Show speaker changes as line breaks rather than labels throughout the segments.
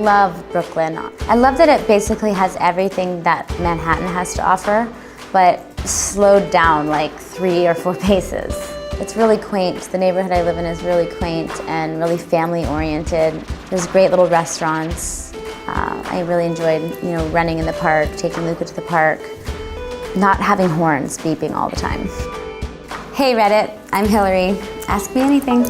love Brooklyn. I love that it basically has everything that Manhattan has to offer, but slowed down like 3 or 4 paces. It's really quaint. The neighborhood I live in is really quaint and really family-oriented. There's great little restaurants. I really enjoyed, running in the park, taking Luca to the park, not having horns beeping all the time. Hey Reddit, I'm Hilary. Ask me anything.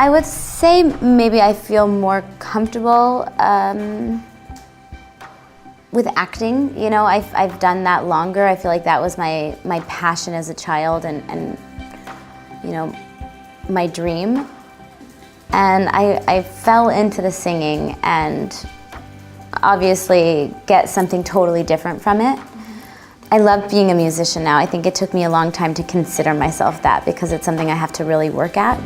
I would say maybe I feel more comfortable with acting. I've done that longer. I feel like that was my passion as a child and my dream. And I fell into the singing and obviously get something totally different from it. I love being a musician now. I think it took me a long time to consider myself that because it's something I have to really work at.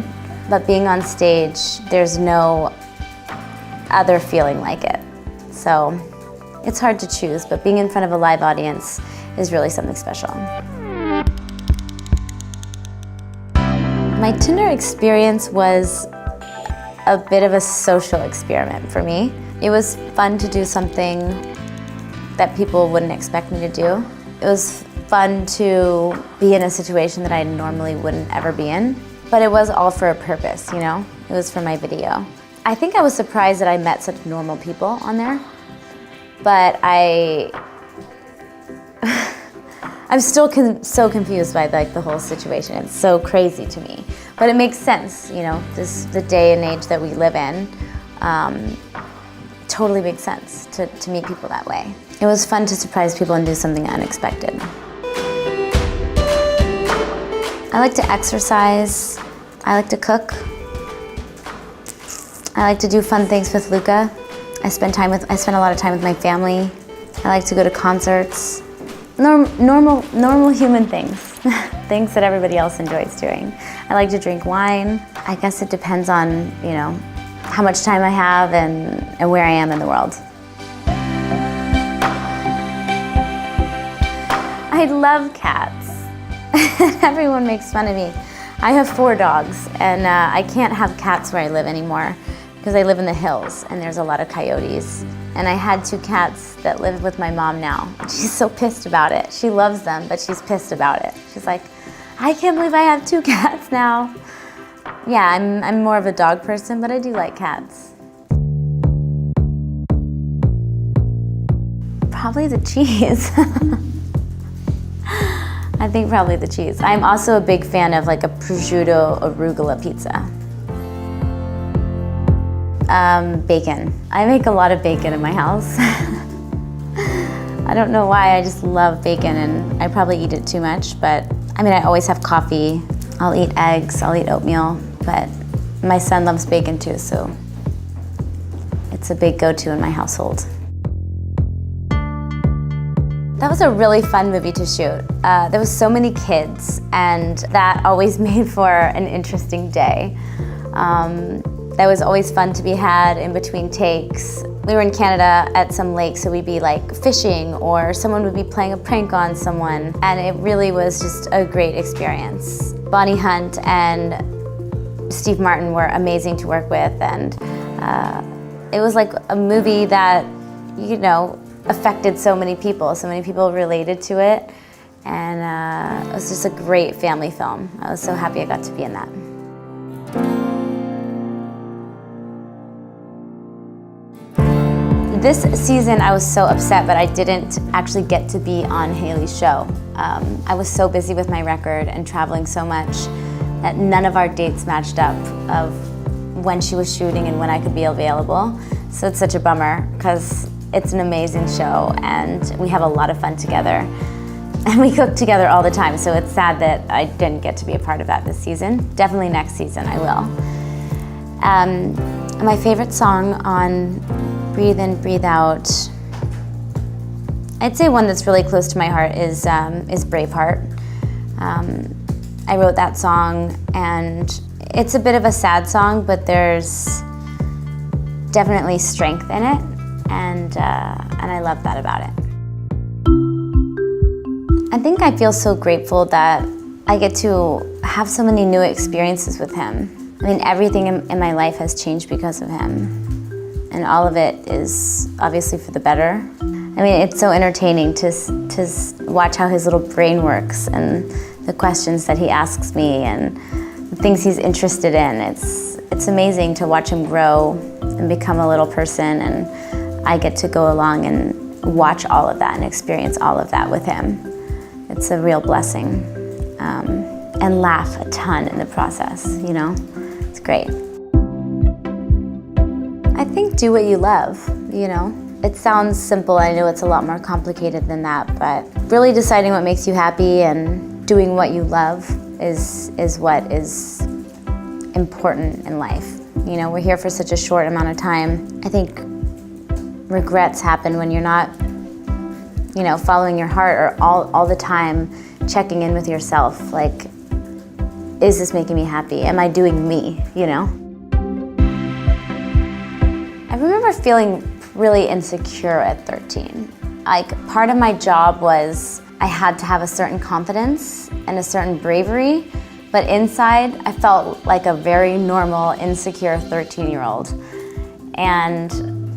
But being on stage, there's no other feeling like it. So it's hard to choose, but being in front of a live audience is really something special. My Tinder experience was a bit of a social experiment for me. It was fun to do something that people wouldn't expect me to do. It was fun to be in a situation that I normally wouldn't ever be in. But it was all for a purpose, It was for my video. I think I was surprised that I met such normal people on there, but I'm still so confused by the whole situation. It's so crazy to me, but it makes sense, the day and age that we live in. Totally makes sense to meet people that way. It was fun to surprise people and do something unexpected. I like to exercise, I like to cook, I like to do fun things with Luca. I spend a lot of time with my family. I like to go to concerts. Normal human things, things that everybody else enjoys doing. I like to drink wine. I guess it depends on, how much time I have and where I am in the world. I love cats. Everyone makes fun of me. I have 4 dogs, and I can't have cats where I live anymore because I live in the hills and there's a lot of coyotes. And I had 2 cats that live with my mom now. She's so pissed about it. She loves them, but she's pissed about it. She's like, I can't believe I have 2 cats now. Yeah, I'm more of a dog person, but I do like cats. Probably the cheese. I think probably the cheese. I'm also a big fan of like a prosciutto arugula pizza. Bacon. I make a lot of bacon in my house. I don't know why, I just love bacon and I probably eat it too much, but I always have coffee. I'll eat eggs, I'll eat oatmeal, but my son loves bacon too, so it's a big go-to in my household. That was a really fun movie to shoot. There was so many kids, and that always made for an interesting day. That was always fun to be had in between takes. We were in Canada at some lake, so we'd be like fishing, or someone would be playing a prank on someone, and it really was just a great experience. Bonnie Hunt and Steve Martin were amazing to work with, and it was like a movie that, affected so many people related to it, and it was just a great family film. I was so happy I got to be in that. This season I was so upset, but I didn't actually get to be on Haley's show. I was so busy with my record and traveling so much that none of our dates matched up of when she was shooting and when I could be available. So it's such a bummer because it's an amazing show and we have a lot of fun together. And we cook together all the time, so it's sad that I didn't get to be a part of that this season. Definitely next season I will. My favorite song on Breathe In, Breathe Out, I'd say one that's really close to my heart is Braveheart. I wrote that song and it's a bit of a sad song, but there's definitely strength in it, and I love that about it. I think I feel so grateful that I get to have so many new experiences with him. I mean, everything in my life has changed because of him, and all of it is obviously for the better. I mean, it's so entertaining to watch how his little brain works and the questions that he asks me and the things he's interested in. It's amazing to watch him grow and become a little person, and I get to go along and watch all of that and experience all of that with him. It's a real blessing. And laugh a ton in the process, you know? It's great. I think do what you love, you know? It sounds simple, I know it's a lot more complicated than that, but really deciding what makes you happy and doing what you love is what is important in life. You know, we're here for such a short amount of time. I think regrets happen when you're not, you know, following your heart or all the time checking in with yourself, like, is this making me happy? Am I doing me, you know? I remember feeling really insecure at 13. Like, part of my job was I had to have a certain confidence and a certain bravery, but inside I felt like a very normal, insecure 13-year-old. And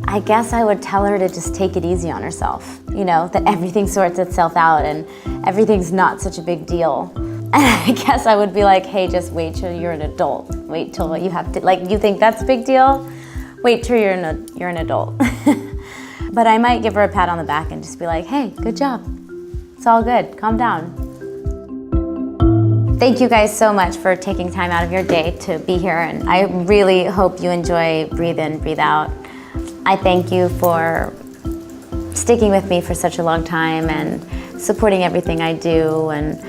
I guess I would tell her to just take it easy on herself, you know, that everything sorts itself out and everything's not such a big deal. And I guess I would be like, hey, just wait till you're an adult. Wait till you have to, like, you think that's a big deal? Wait till you're an adult. But I might give her a pat on the back and just be like, hey, good job. It's all good, calm down. Thank you guys so much for taking time out of your day to be here, and I really hope you enjoy Breathe In, Breathe Out. I thank you for sticking with me for such a long time and supporting everything I do, and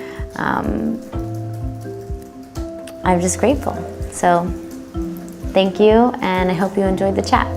I'm just grateful. So thank you, and I hope you enjoyed the chat.